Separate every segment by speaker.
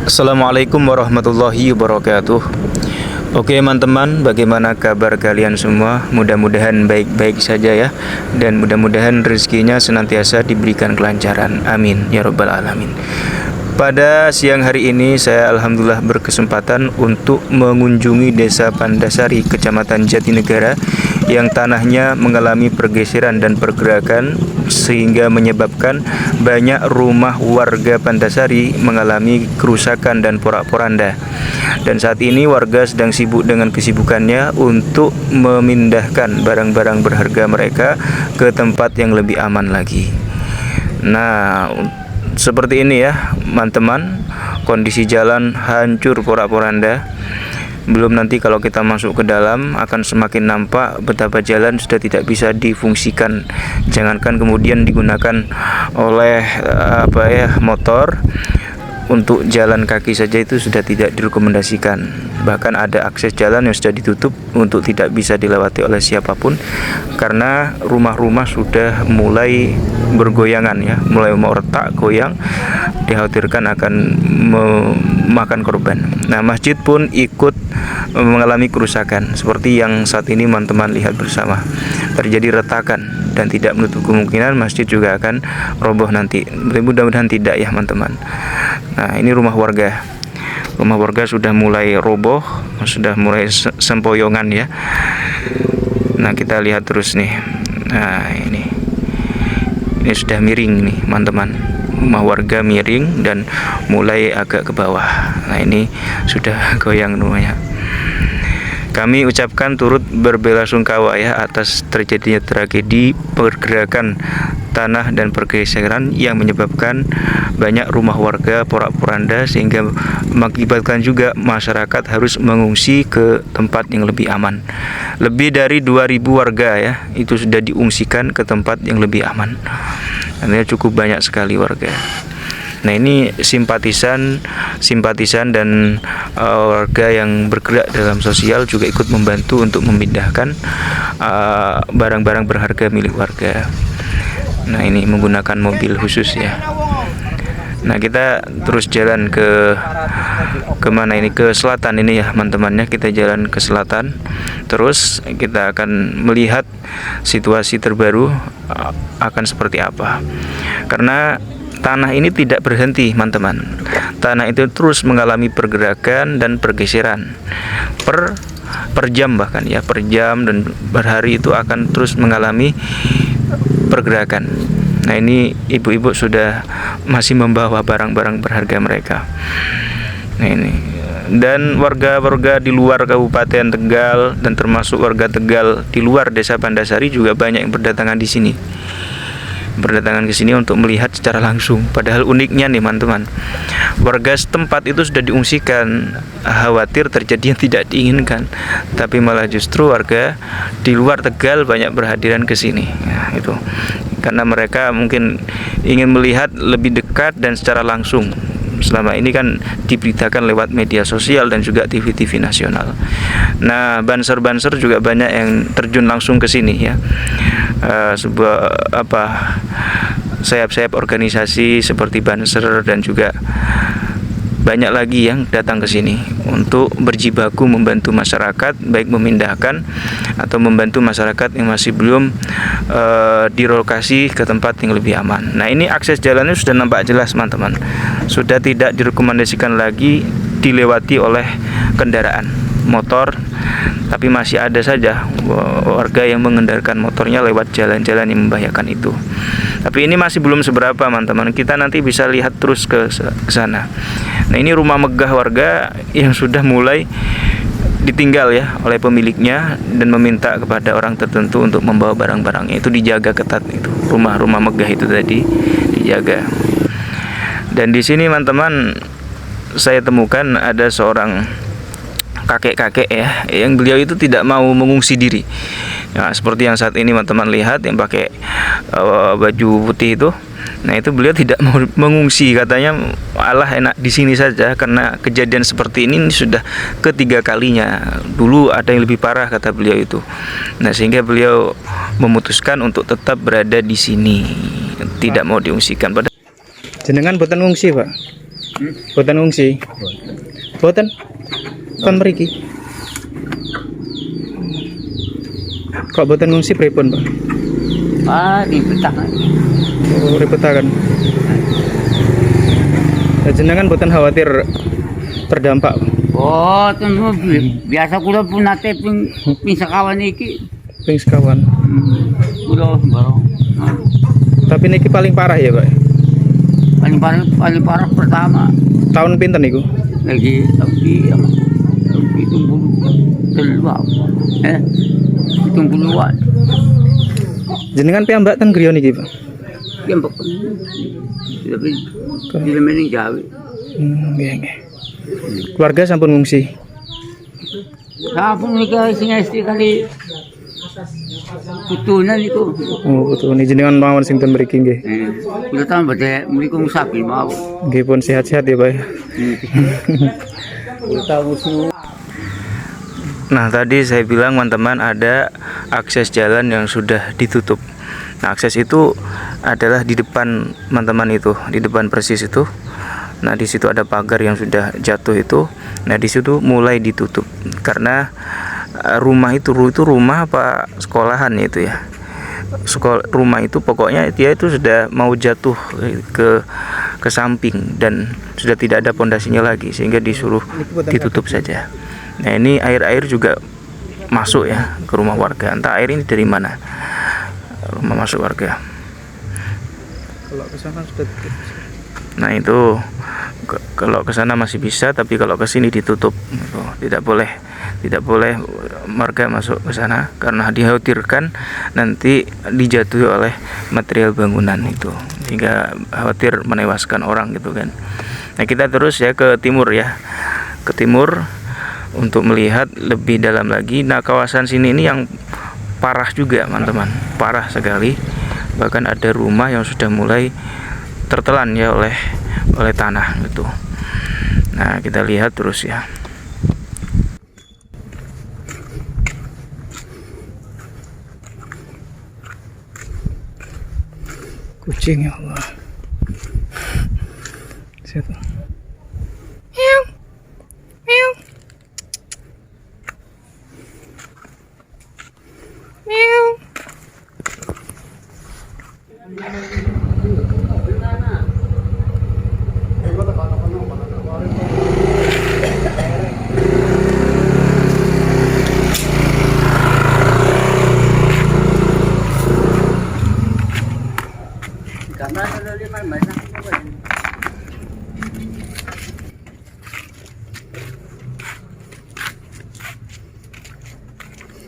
Speaker 1: Assalamualaikum warahmatullahi wabarakatuh. Oke teman-teman, bagaimana kabar kalian semua? Mudah-mudahan baik-baik saja ya. Dan mudah-mudahan rezekinya senantiasa diberikan kelancaran. Amin ya rabbal alamin. Pada siang hari ini saya alhamdulillah berkesempatan untuk mengunjungi Desa Pandasari, Kecamatan Jatinegara, yang tanahnya mengalami pergeseran dan pergerakan sehingga menyebabkan banyak rumah warga Pandasari mengalami kerusakan dan porak-poranda. Dan saat ini warga sedang sibuk dengan kesibukannya untuk memindahkan barang-barang berharga mereka ke tempat yang lebih aman lagi. Nah, seperti ini ya teman-teman, kondisi jalan hancur porak-poranda. Belum nanti kalau kita masuk ke dalam akan semakin nampak betapa jalan sudah tidak bisa difungsikan. Jangankan kemudian digunakan oleh motor, untuk jalan kaki saja itu sudah tidak direkomendasikan. Bahkan ada akses jalan yang sudah ditutup untuk tidak bisa dilewati oleh siapapun karena rumah-rumah sudah mulai bergoyangan ya, mulai mau retak, goyang, dikhawatirkan akan memakan korban. Nah, masjid pun ikut mengalami kerusakan seperti yang saat ini teman-teman lihat bersama. Terjadi retakan dan tidak menutup kemungkinan masjid juga akan roboh nanti. Mudah-mudahan tidak ya teman-teman. Nah, ini rumah warga. Rumah warga sudah mulai roboh, sudah mulai sempoyongan ya. Nah, kita lihat terus nih. Nah, ini sudah miring nih teman-teman. Rumah warga miring dan mulai agak ke bawah. Nah, ini sudah goyang rumahnya. Kami ucapkan turut berbelasungkawa ya atas terjadinya tragedi pergerakan tanah dan pergeseran yang menyebabkan banyak rumah warga porak-poranda sehingga mengakibatkan juga masyarakat harus mengungsi ke tempat yang lebih aman. Lebih dari 2.000 warga ya itu sudah diungsikan ke tempat yang lebih aman. Artinya cukup banyak sekali warga. Nah, ini simpatisan dan warga yang bergerak dalam sosial juga ikut membantu untuk memindahkan barang-barang berharga milik warga. Nah, ini menggunakan mobil khusus ya. Nah, kita terus jalan ke mana ini, ke selatan ini ya teman-teman ya. Kita jalan ke selatan. Terus kita akan melihat situasi terbaru akan seperti apa. Karena tanah ini tidak berhenti teman-teman. Tanah itu terus mengalami pergerakan dan pergeseran per jam, bahkan ya per jam dan per hari itu akan terus mengalami pergerakan. Nah, ini ibu-ibu sudah masih membawa barang-barang berharga mereka. Nah, ini dan warga-warga di luar Kabupaten Tegal dan termasuk warga Tegal di luar Desa Pandasari juga banyak yang berdatangan di sini. Berdatangan ke sini untuk melihat secara langsung. Padahal uniknya nih teman-teman, warga setempat itu sudah diungsikan, khawatir terjadi yang tidak diinginkan, tapi malah justru warga di luar Tegal banyak berhadiran ke sini. Nah, itu karena mereka mungkin ingin melihat lebih dekat dan secara langsung. Selama ini kan diberitakan lewat media sosial dan juga TV-TV nasional. Nah, banser-banser juga banyak yang terjun langsung ke sini ya. Sayap-sayap organisasi seperti banser dan juga banyak lagi yang datang ke sini untuk berjibaku membantu masyarakat, baik memindahkan atau membantu masyarakat yang masih belum direlokasi ke tempat yang lebih aman. Nah, ini akses jalannya sudah nampak jelas teman-teman. Sudah tidak direkomendasikan lagi dilewati oleh kendaraan motor, tapi masih ada saja warga yang mengendarkan motornya lewat jalan-jalan yang membahayakan itu. Tapi ini masih belum seberapa teman-teman. Kita nanti bisa lihat terus ke sana. Nah, ini rumah megah warga yang sudah mulai ditinggal ya oleh pemiliknya dan meminta kepada orang tertentu untuk membawa barang-barangnya. Itu dijaga ketat, itu rumah-rumah megah itu tadi dijaga. Dan di sini teman-teman saya temukan ada seorang kakek-kakek ya, yang beliau itu tidak mau mengungsi diri. Nah, seperti yang saat ini teman-teman lihat yang pakai baju putih itu. Nah, itu beliau tidak mau mengungsi, katanya alah enak di sini saja karena kejadian seperti ini sudah ketiga kalinya. Dulu ada yang lebih parah kata beliau itu. Nah, sehingga beliau memutuskan untuk tetap berada di sini, tidak mau diungsikan. Jenengan boten ngungsi, Pak? Boten ngungsi. Boten. Kon mriki. Kok boten ngungsi pripun, Pak?
Speaker 2: Di petang.
Speaker 1: Oh, ribetaken. Jenengan boten khawatir terdampak.
Speaker 2: Oh, tentu biasa kula pun nate ping sekawan iki.
Speaker 1: Ping sekawan.
Speaker 2: Kula baru.
Speaker 1: Tapi niki paling parah ya, Pak.
Speaker 2: Paling parah pertama.
Speaker 1: Tahun pinten niku?
Speaker 2: Lagi tapi 70-an.
Speaker 1: Jenengan piyambak ten griya niki, Pak.
Speaker 2: Piyambak. Tapi tidak mending Jawa.
Speaker 1: Nggih. Keluarga sampun ngungsi.
Speaker 2: Sampun nika sing istri kali putunan iku.
Speaker 1: Oh, betul. Ini jenengan mawon sing ten mriki nggih.
Speaker 2: Kula tambah mriku musapi mau.
Speaker 1: Nggih pun sehat-sehat ya, Pak. Nah, tadi saya bilang teman-teman ada akses jalan yang sudah ditutup. Nah, akses itu adalah di depan teman-teman itu, di depan persis itu. Nah, di situ ada pagar yang sudah jatuh itu. Nah, di situ mulai ditutup karena rumah itu rumah apa sekolahan itu ya. Rumah itu pokoknya dia itu sudah mau jatuh ke samping dan sudah tidak ada pondasinya lagi sehingga disuruh ditutup saja. Nah, ini air juga masuk ya ke rumah warga. Entah air ini dari mana. Rumah masuk warga. Kalau ke sana sudah tutup. Nah, itu kalau ke sana masih bisa, tapi kalau ke sini ditutup. Tidak boleh warga masuk ke sana karena dikhawatirkan nanti dijatuhi oleh material bangunan itu, sehingga khawatir menewaskan orang gitu kan. Nah, kita terus ya ke timur ya. Ke timur untuk melihat lebih dalam lagi. Nah, kawasan sini ini yang parah juga, teman-teman. Parah sekali. Bahkan ada rumah yang sudah mulai tertelan ya oleh tanah gitu. Nah, kita lihat terus ya. Kucing ya Allah. Siapa? Meow. Meow. Meow.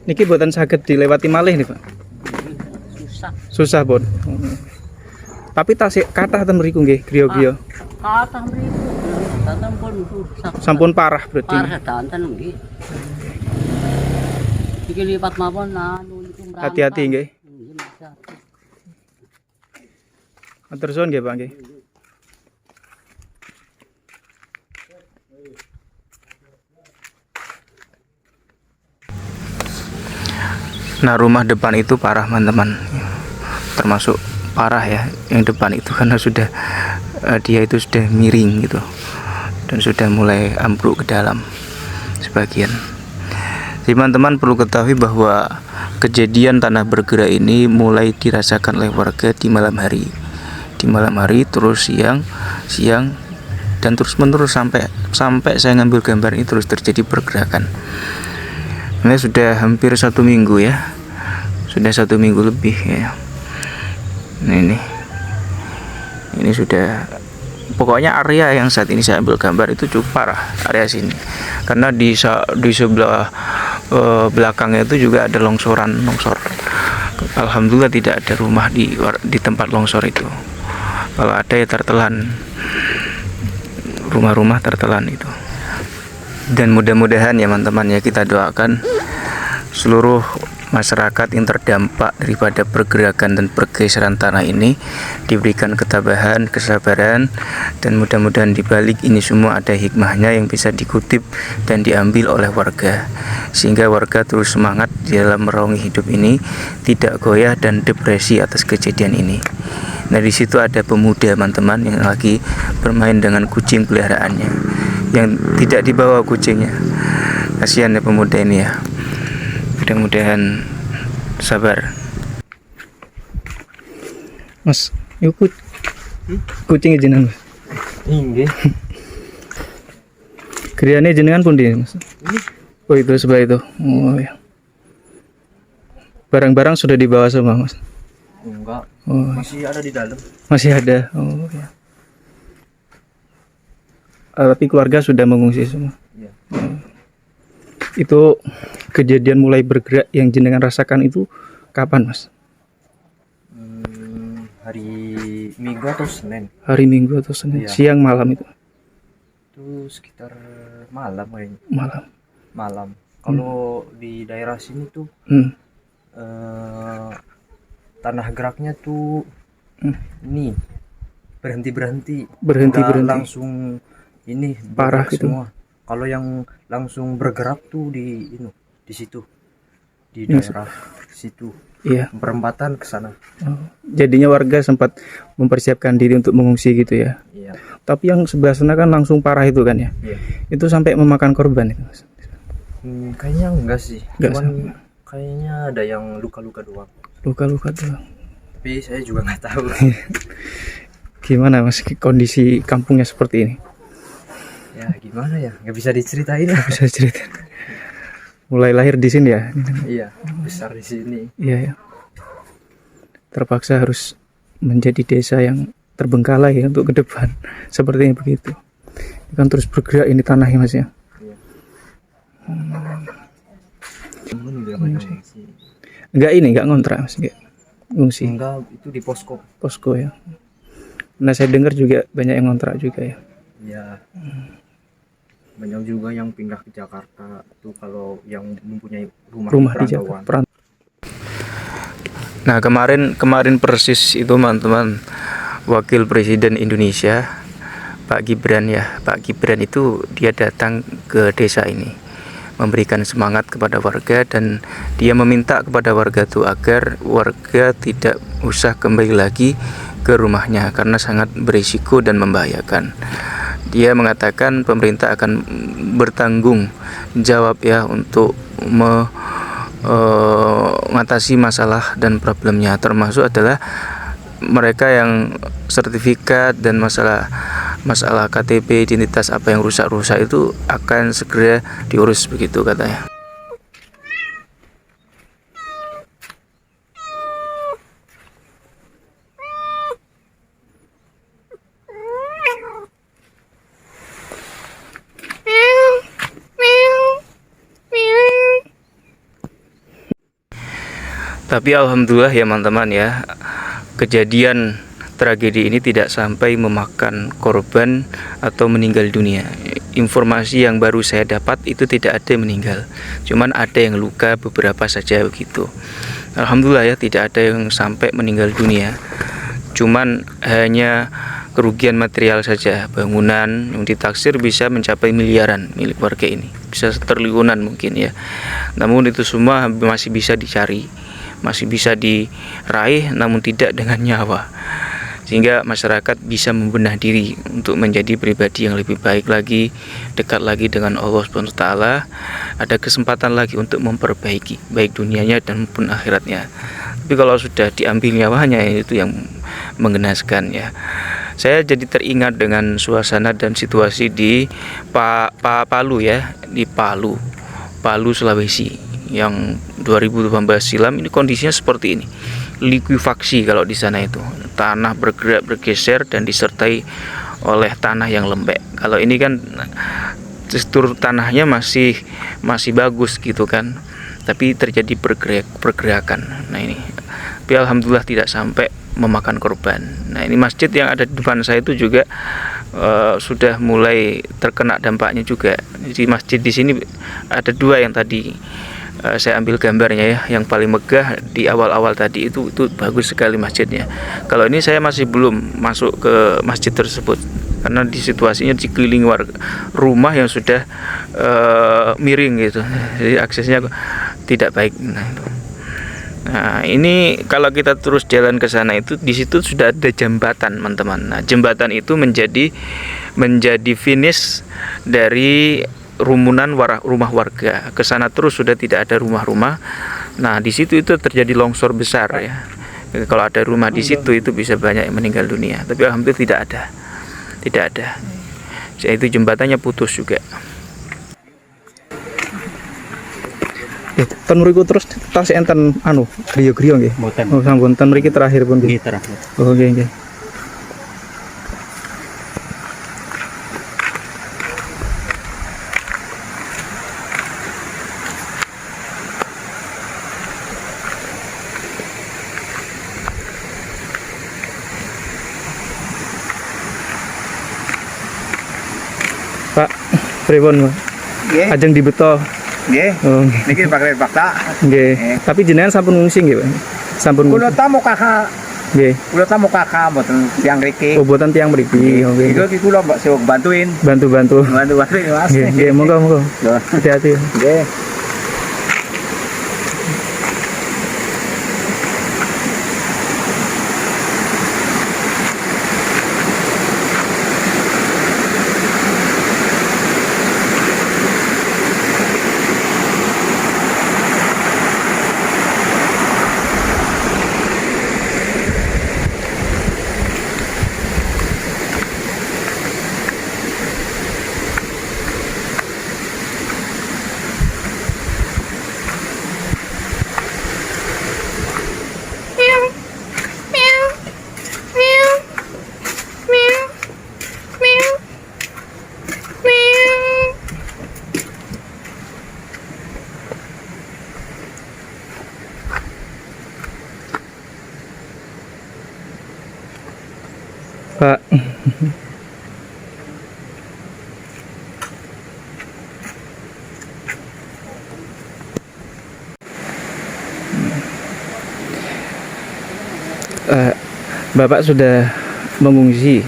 Speaker 1: Niki buatan saged dilewati malih nih, Pak. Susah, Bot. Tapi tasik kathah ten mriku nggih, griya-griya.
Speaker 2: Kathah mriku. Danten pun susah.
Speaker 1: Sampun parah berarti.
Speaker 2: Parah danten nggih. Iki lipat mawon niku mrambah.
Speaker 1: Hati-hati nggih. Matur suwun nggih, Pak nggih. Nah, rumah depan itu parah, teman-teman. Termasuk parah ya, yang depan itu karena sudah dia itu sudah miring gitu dan sudah mulai ambruk ke dalam sebagian. Teman-teman perlu ketahui bahwa kejadian tanah bergerak ini mulai dirasakan oleh warga di malam hari. Di malam hari terus siang dan terus menerus sampai saya ngambil gambar ini terus terjadi pergerakan. Ini sudah hampir 1 minggu ya, sudah 1 minggu lebih ya. Nah, ini sudah, pokoknya area yang saat ini saya ambil gambar itu cukup parah area sini, karena di sebelah belakangnya itu juga ada longsor. Alhamdulillah tidak ada rumah di tempat longsor itu. Kalau ada ya tertelan, rumah-rumah tertelan itu. Dan mudah-mudahan ya teman-teman ya, kita doakan seluruh masyarakat yang terdampak daripada pergerakan dan pergeseran tanah ini diberikan ketabahan, kesabaran, dan mudah-mudahan di balik ini semua ada hikmahnya yang bisa dikutip dan diambil oleh warga, sehingga warga terus semangat di dalam meraungi hidup ini, tidak goyah dan depresi atas kejadian ini. Nah, di situ ada pemuda teman-teman yang lagi bermain dengan kucing peliharaannya yang tidak dibawa kucingnya. Kasihan ya pemuda ini ya. Mudah-mudahan sabar. Mas, yuk kucing jenengan.
Speaker 3: Inggih.
Speaker 1: Kriane jenengan pun di Mas. Oh, itu sebelah itu. Oh ya. Barang-barang sudah dibawa semua, Mas.
Speaker 3: Enggak.
Speaker 1: Oh,
Speaker 3: Masih ada di dalam.
Speaker 1: masih ada. Oh ya. Tapi keluarga sudah mengungsi semua.
Speaker 3: Iya.
Speaker 1: Itu kejadian mulai bergerak yang jenengan rasakan itu kapan, Mas?
Speaker 3: Hari Minggu atau Senin.
Speaker 1: Hari Minggu atau Senin?
Speaker 3: Iya.
Speaker 1: Siang malam itu?
Speaker 3: Itu sekitar malam kayaknya.
Speaker 1: Malam.
Speaker 3: Malam. Kalau di daerah sini tuh tanah geraknya tuh ini berhenti Nggak langsung ini
Speaker 1: Parah
Speaker 3: bergerak
Speaker 1: gitu.
Speaker 3: semua. Kalau yang langsung bergerak tuh di situ di
Speaker 1: Yang
Speaker 3: daerah situ
Speaker 1: Iya.
Speaker 3: perempatan ke sana.
Speaker 1: Oh. Jadinya warga sempat mempersiapkan diri untuk mengungsi gitu ya.
Speaker 3: Iya.
Speaker 1: Tapi yang sebelah sana kan langsung parah itu kan ya.
Speaker 3: Iya.
Speaker 1: Itu sampai memakan korban itu, Mas.
Speaker 3: Kayaknya enggak sih.
Speaker 1: Enggak
Speaker 3: Cuman kayaknya ada yang luka-luka doang.
Speaker 1: Luka-luka doang.
Speaker 3: Tapi saya juga nggak tahu.
Speaker 1: Gimana Mas kondisi kampungnya seperti ini?
Speaker 3: Ya gimana ya, nggak bisa diceritain.
Speaker 1: Bisa cerita. Mulai lahir di sini ya.
Speaker 3: Iya, besar di sini.
Speaker 1: Iya ya. Terpaksa harus menjadi desa yang terbengkalai ya untuk ke depan. Sepertinya begitu. Kan terus bergerak ini tanahnya Mas ya.
Speaker 3: Iya.
Speaker 1: Enggak ini, enggak ngontrak Mas, enggak. Ngungsi.
Speaker 3: Enggak, itu di posko.
Speaker 1: Posko ya. Nah, saya dengar juga banyak yang ngontrak juga ya.
Speaker 3: Ya. Banyak juga yang pindah ke Jakarta tuh kalau yang mempunyai rumah
Speaker 1: Di Jakarta. Nah, kemarin persis itu teman-teman, Wakil Presiden Indonesia Pak Gibran ya. Pak Gibran itu dia datang ke desa ini memberikan semangat kepada warga, dan dia meminta kepada warga itu agar warga tidak usah kembali lagi ke rumahnya karena sangat berisiko dan membahayakan. Dia mengatakan pemerintah akan bertanggung jawab ya untuk mengatasi masalah dan problemnya, termasuk adalah mereka yang sertifikat dan masalah KTP, identitas apa yang rusak-rusak itu akan segera diurus begitu katanya. Tapi alhamdulillah ya teman-teman ya, kejadian tragedi ini tidak sampai memakan korban atau meninggal dunia. Informasi yang baru saya dapat itu tidak ada yang meninggal, cuman ada yang luka beberapa saja begitu. Alhamdulillah ya, tidak ada yang sampai meninggal dunia, cuman hanya kerugian material saja. Bangunan yang ditaksir bisa mencapai miliaran milik warga ini, bisa triliunan mungkin ya. Namun itu semua masih bisa dicari, masih bisa diraih, namun tidak dengan nyawa, sehingga masyarakat bisa membenah diri untuk menjadi pribadi yang lebih baik lagi, dekat lagi dengan Allah SWT. Ada kesempatan lagi untuk memperbaiki baik dunianya dan maupun akhiratnya. Tapi kalau sudah diambil nyawanya, itu yang mengenaskan ya. Saya jadi teringat dengan suasana dan situasi di Palu ya, di Palu, Sulawesi, yang 2018 silam. Ini kondisinya seperti ini, likuifaksi kalau di sana itu, tanah bergerak bergeser dan disertai oleh tanah yang lembek. Kalau ini kan tekstur tanahnya masih bagus gitu kan, tapi terjadi pergerakan. Nah ini, tapi alhamdulillah tidak sampai memakan korban. Nah ini masjid yang ada di depan saya itu juga sudah mulai terkena dampaknya juga. Jadi masjid di sini ada dua yang tadi Saya ambil gambarnya ya, yang paling megah di awal-awal tadi itu bagus sekali masjidnya. Kalau ini saya masih belum masuk ke masjid tersebut karena di situasinya dikelilingi rumah yang sudah miring gitu, jadi aksesnya tidak baik. Nah, ini kalau kita terus jalan ke sana itu di situ sudah ada jembatan, teman-teman. Nah, jembatan itu menjadi finish dari rumunan rumah warga. Ke sana terus sudah tidak ada rumah-rumah. Nah, di situ itu terjadi longsor besar ya. Kalau ada rumah di situ itu bisa banyak yang meninggal dunia. Tapi alhamdulillah tidak ada. Tidak ada. Itu jembatannya putus juga.
Speaker 4: Ten mriku terus tas enten anu griya-griya nggih.
Speaker 2: Mboten.
Speaker 4: Oh sampun ten mriki terakhir pun nggih.
Speaker 2: Nggih terakhir.
Speaker 4: Oh nggih nggih. Pak, pripun, Pak?
Speaker 2: Nggih.
Speaker 4: Ajeng dibeto.
Speaker 2: Nggih.
Speaker 4: Oh, nggih.
Speaker 2: Niki pakai paksa.
Speaker 4: Nggih. Tapi jenengan sampun ngungsi nggih, Pak? Sampun
Speaker 2: Kula
Speaker 4: ngungsi.
Speaker 2: tamu kakak,
Speaker 4: Nggih.
Speaker 2: kula tamu kakak mboten tiyang riki.
Speaker 4: Oh, boten tiyang mriki. Oh, nggih.
Speaker 2: Iki kula mbok sing bantuin.
Speaker 4: Bantu-bantu.
Speaker 2: Bantuin Mas.
Speaker 4: Nggih, nggih, monggo. Hati-hati.
Speaker 2: Nggih.
Speaker 4: Pak. Bapak sudah mengungsi.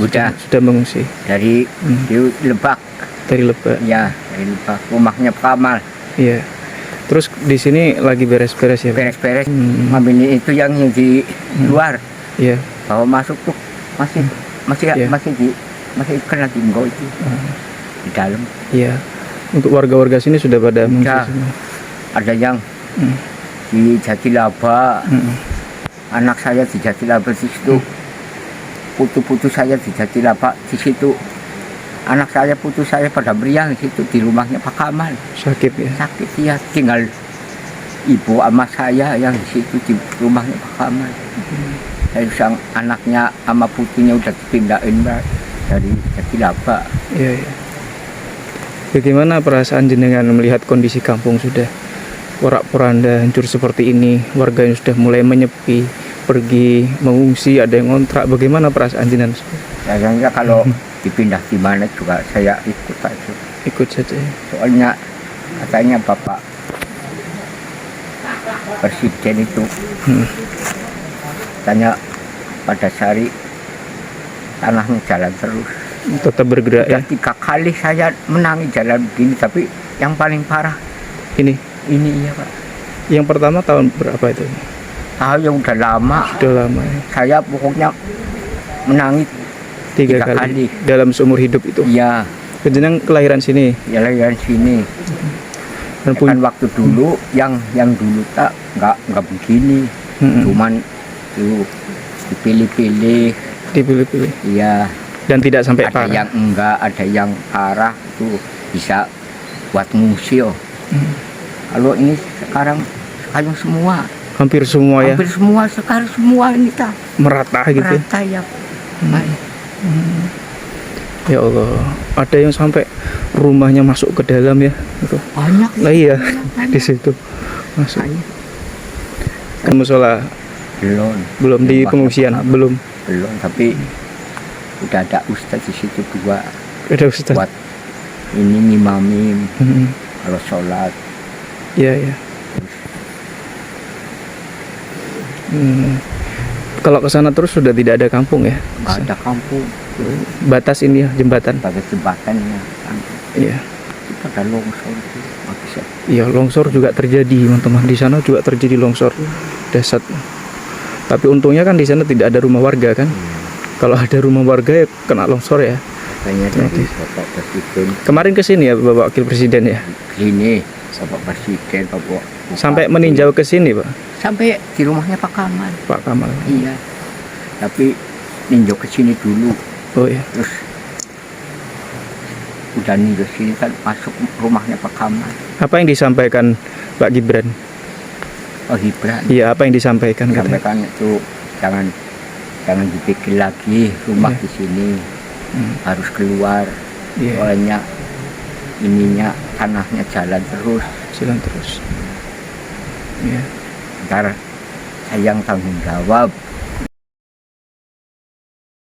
Speaker 4: Sudah mengungsi
Speaker 2: Dari di Lebak.
Speaker 4: dari Lebak.
Speaker 2: Ya, dari Lebak. Rumahnya Pak Kamal.
Speaker 4: Iya. Terus di sini lagi beres-beres ya, Pak?
Speaker 2: Beres-beres. Ngambil itu yang di luar.
Speaker 4: Iya.
Speaker 2: Bawa masuk tuh
Speaker 4: Iya.
Speaker 2: masih kena tinggal itu di dalam.
Speaker 4: Iya. Untuk warga-warga sini sudah pada mengungsi
Speaker 2: Ya.
Speaker 4: semua.
Speaker 2: Ada yang
Speaker 4: Hmm.
Speaker 2: di Jatilaba,
Speaker 4: Hmm.
Speaker 2: anak saya di Jatilaba di situ, putu-putu saya di Jatilaba di situ, anak saya putu saya pada meriang di situ di rumahnya Pak Kamal.
Speaker 4: Sakit ya.
Speaker 2: Sakit dia, tinggal ibu sama saya yang di situ di rumahnya Pak Kamal. Saya sang anaknya sama putunya udah dipindahin Mbak, dari Jatilaba.
Speaker 4: Iya, iya. Bagaimana perasaan jenengan melihat kondisi kampung sudah porak-poranda hancur seperti ini, warga yang sudah mulai menyepi, pergi mengungsi, ada yang ngontrak. Bagaimana perasaan jenengan?
Speaker 2: Sayangnya kalau dipindah di mana juga saya ikut aja.
Speaker 4: Ikut saja.
Speaker 2: Soalnya katanya Bapak Presiden itu katanya pada Sari tanahnya jalan terus.
Speaker 4: Tetap bergerak ya.
Speaker 2: Sudah 3 kali saya menangi jalan begini, tapi yang paling parah
Speaker 4: Ini
Speaker 2: ini ya Pak.
Speaker 4: yang pertama tahun berapa itu?
Speaker 2: Tahu yang udah lama,
Speaker 4: Sudah lama ya.
Speaker 2: saya pokoknya menangi
Speaker 4: 3
Speaker 2: 3
Speaker 4: kali
Speaker 2: kali.
Speaker 4: dalam seumur hidup itu.
Speaker 2: Iya,
Speaker 4: Jenengan kelahiran sini
Speaker 2: ya yang sini.
Speaker 4: dan
Speaker 2: Kan waktu dulu yang dulu tak nggak begini, cuman tuh dipilih-pilih.
Speaker 4: dipilih-pilih
Speaker 2: Iya,
Speaker 4: dan tidak sampai
Speaker 2: ada
Speaker 4: parah.
Speaker 2: yang enggak, ada yang parah tuh bisa buat museo. Kalau ini sekarang semua,
Speaker 4: Hampir semua ya,
Speaker 2: hampir semua sekarang semua ini tak
Speaker 4: merata gitu.
Speaker 2: merata ya.
Speaker 4: Ya Allah, ada yang sampai rumahnya masuk ke dalam ya. Gitu.
Speaker 2: Banyak.
Speaker 4: Nah iya, di situ masuk. Kan musola belum di pengungsian, belum.
Speaker 2: Belum, tapi udah ada ustaz di situ 2
Speaker 4: Ada Ustaz.
Speaker 2: buat ini ngimamin
Speaker 4: Hmm.
Speaker 2: kalau sholat.
Speaker 4: Iya, iya. Kalau ke sana terus sudah tidak ada kampung ya?
Speaker 2: Nggak ada kampung,
Speaker 4: Batas ini ya, jembatan.
Speaker 2: pada jembatannya kan.
Speaker 4: Iya.
Speaker 2: Itu ada longsor itu, nggak bisa.
Speaker 4: Iya, longsor juga terjadi, teman-teman. Di sana juga terjadi longsor dahsyat. Tapi untungnya kan di sana tidak ada rumah warga kan? Kalau ada rumah warga ya kena longsor ya.
Speaker 2: Katanya dari Bapak Presiden
Speaker 4: Kemarin ke sini ya Bapak Wakil Presiden ya.
Speaker 2: sini, Bapak Presiden, Bapak
Speaker 4: Sampai
Speaker 2: Bupati.
Speaker 4: meninjau ke sini, Pak.
Speaker 2: Sampai di rumahnya Pak Kamal.
Speaker 4: Pak Kamal.
Speaker 2: Iya. Tapi ninjau ke sini dulu,
Speaker 4: Oh iya.
Speaker 2: terus udah ninjau sini kan masuk rumahnya Pak Kamal.
Speaker 4: Apa yang disampaikan Pak Gibran?
Speaker 2: Oh Gibran.
Speaker 4: Iya, apa yang disampaikan katanya?
Speaker 2: Sampaikan itu jangan dibikin lagi rumah
Speaker 4: Iya.
Speaker 2: di sini, harus keluar.
Speaker 4: Iya,
Speaker 2: Soalnya ininya tanahnya jalan terus.
Speaker 4: jalan terus. Iya.
Speaker 2: Ntar saya yang tanggung jawab.